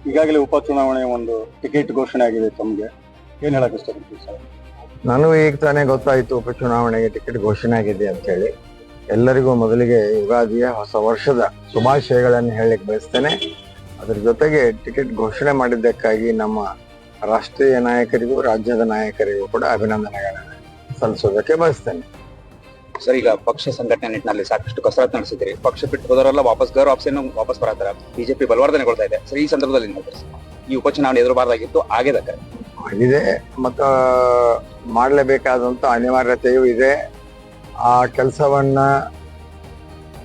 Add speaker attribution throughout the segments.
Speaker 1: ಈಗಾಗಲೇ ಉಪಚುನಾವಣೆ ಒಂದು ಟಿಕೆಟ್ ಘೋಷಣೆ ಆಗಿದೆ, ತಮಗೆ ಏನ್ ಹೇಳಕ್ ಇಷ್ಟಪಡ್ತೀವಿ ಸರ್?
Speaker 2: ನನಗೂ ಈಗ ತಾನೇ ಗೊತ್ತಾಯ್ತು ಉಪಚುನಾವಣೆಗೆ ಟಿಕೆಟ್ ಘೋಷಣೆ ಆಗಿದೆ ಅಂತ ಹೇಳಿ. ಎಲ್ಲರಿಗೂ ಮೊದಲಿಗೆ ಯುಗಾದಿಯ ಹೊಸ ವರ್ಷದ ಶುಭಾಶಯಗಳನ್ನು ಹೇಳಲಿಕ್ಕೆ ಬಯಸ್ತೇನೆ. ಅದ್ರ ಜೊತೆಗೆ ಟಿಕೆಟ್ ಘೋಷಣೆ ಮಾಡಿದ್ದಕ್ಕಾಗಿ ನಮ್ಮ ರಾಷ್ಟ್ರೀಯ ನಾಯಕರಿಗೂ ರಾಜ್ಯದ ನಾಯಕರಿಗೂ ಕೂಡ ಅಭಿನಂದನೆಗಳನ್ನು ಸಲ್ಲಿಸೋದಕ್ಕೆ ಬಯಸ್ತೇನೆ.
Speaker 3: ಸರ್, ಈಗ ಪಕ್ಷ ಸಂಘಟನೆ ನಿಟ್ಟಿನಲ್ಲಿ ಸಾಕಷ್ಟು ಕಸರತ್ತು ನಡೆಸಿದ್ರಿ. ಪಕ್ಷ ಬಿಟ್ಟು ಹೋದವರೆಲ್ಲ ವಾಪಸ್ ಗರ್ ಆಪ್ಷನ್ ವಾಪಸ್ ಬರತ್ತಾರ. ಬಿಜೆಪಿ ಬಲವರ್ಧನೆಗೊಳ್ತಾ ಇದೆ ಸರ್. ಈ ಸಂದರ್ಭದಲ್ಲಿ ಈ ಉಪಚುನಾವಣೆ ಎದುರಬಾರ್ದಾಗಿತ್ತು, ಆಗಿದೆ
Speaker 2: ಮತ್ತು ಮಾಡಲೇಬೇಕಾದಂತ ಅನಿವಾರ್ಯತೆಯೂ ಇದೆ. ಆ ಕೆಲಸವನ್ನ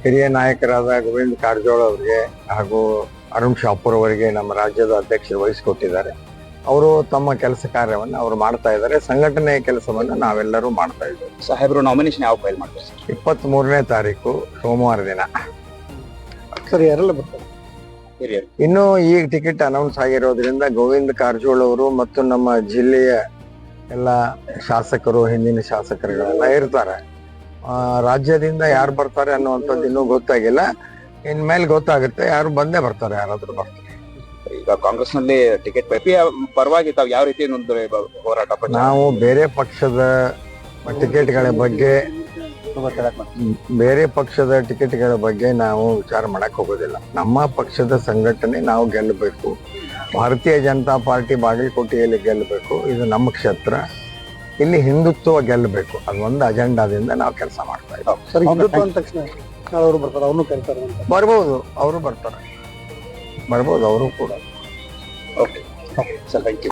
Speaker 2: ಹಿರಿಯ ನಾಯಕರಾದ ಗೋವಿಂದ ಕಾರಜೋಳ ಅವರಿಗೆ ಹಾಗೂ ಅರುಣ್ ಶಾಪುರ್ ಅವರಿಗೆ ನಮ್ಮ ರಾಜ್ಯದ ಅಧ್ಯಕ್ಷರು ವಹಿಸಿಕೊಟ್ಟಿದ್ದಾರೆ. ಅವರು ತಮ್ಮ ಕೆಲಸ ಕಾರ್ಯವನ್ನು ಅವರು ಮಾಡ್ತಾ ಇದ್ದಾರೆ. ಸಂಘಟನೆಯ ಕೆಲಸವನ್ನು ನಾವೆಲ್ಲರೂ ಮಾಡ್ತಾ ಇದ್ದೇವೆ.
Speaker 3: ಸಾಹೇಬರು ನಾಮಿನೇಷನ್ ಯಾವ ಫೈಲ್ ಮಾಡ್ತಾರೆ ಸರ್?
Speaker 2: 23ನೇ ತಾರೀಕು ಸೋಮವಾರ ದಿನ.
Speaker 1: ಸರ್, ಯಾರೆಲ್ಲ ಬರ್ತಾರೆ?
Speaker 3: ಹಿರಿಯರು
Speaker 2: ಇನ್ನು ಈಗ ಟಿಕೆಟ್ ಅನೌನ್ಸ್ ಆಗಿರೋದ್ರಿಂದ ಗೋವಿಂದ ಕಾರಜೋಳ ಅವರು ಮತ್ತು ನಮ್ಮ ಜಿಲ್ಲೆಯ ಎಲ್ಲ ಶಾಸಕರು, ಹಿಂದಿನ ಶಾಸಕರುಗಳೆಲ್ಲ ಇರ್ತಾರೆ. ರಾಜ್ಯದಿಂದ ಯಾರು ಬರ್ತಾರೆ ಅನ್ನುವಂಥದ್ದು ಇನ್ನೂ ಗೊತ್ತಾಗಿಲ್ಲ. ಇನ್ಮೇಲೆ ಗೊತ್ತಾಗುತ್ತೆ. ಯಾರು ಬಂದೇ ಬರ್ತಾರೆ, ಯಾರಾದ್ರೂ ಬರ್ತಾರೆ.
Speaker 3: ಈಗ ಕಾಂಗ್ರೆಸ್ ನಲ್ಲಿ ಟಿಕೆಟ್ ಪರವಾಗಿ ತಾವು ಯಾವ ರೀತಿ ಹೋರಾಟ?
Speaker 2: ನಾವು ಬೇರೆ ಪಕ್ಷದ ಟಿಕೆಟ್ಗಳ ಬಗ್ಗೆ ನಾವು ವಿಚಾರ ಮಾಡಕ್ ಹೋಗೋದಿಲ್ಲ. ನಮ್ಮ ಪಕ್ಷದ ಸಂಘಟನೆ ನಾವು ಗೆಲ್ಲಬೇಕು. ಭಾರತೀಯ ಜನತಾ ಪಾರ್ಟಿ ಬಾಗಲಕೋಟೆಯಲ್ಲಿ ಗೆಲ್ಲಬೇಕು. ಇದು ನಮ್ಮ ಕ್ಷೇತ್ರ. ಇಲ್ಲಿ ಹಿಂದುತ್ವ ಗೆಲ್ಲಬೇಕು. ಅದೊಂದು ಅಜೆಂಡಾದಿಂದ ನಾವು ಕೆಲಸ ಮಾಡ್ತಾ ಇದ್ದೀವಿ.
Speaker 1: ಸರ್, ಹಿಂದುತ್ವ ಅಂದ ತಕ್ಷಣ ಅವರು ಬರ್ತಾರೆ, ಅವ್ರನ್ನೂ ಕರೀತಾರೆ ಅಂತ.
Speaker 2: ಬರ್ಬೋದು, ಅವರು ಬರ್ತಾರೆ, ಬರ್ಬೋದು ಅವರು ಕೂಡ.
Speaker 3: Okay sir, thank you.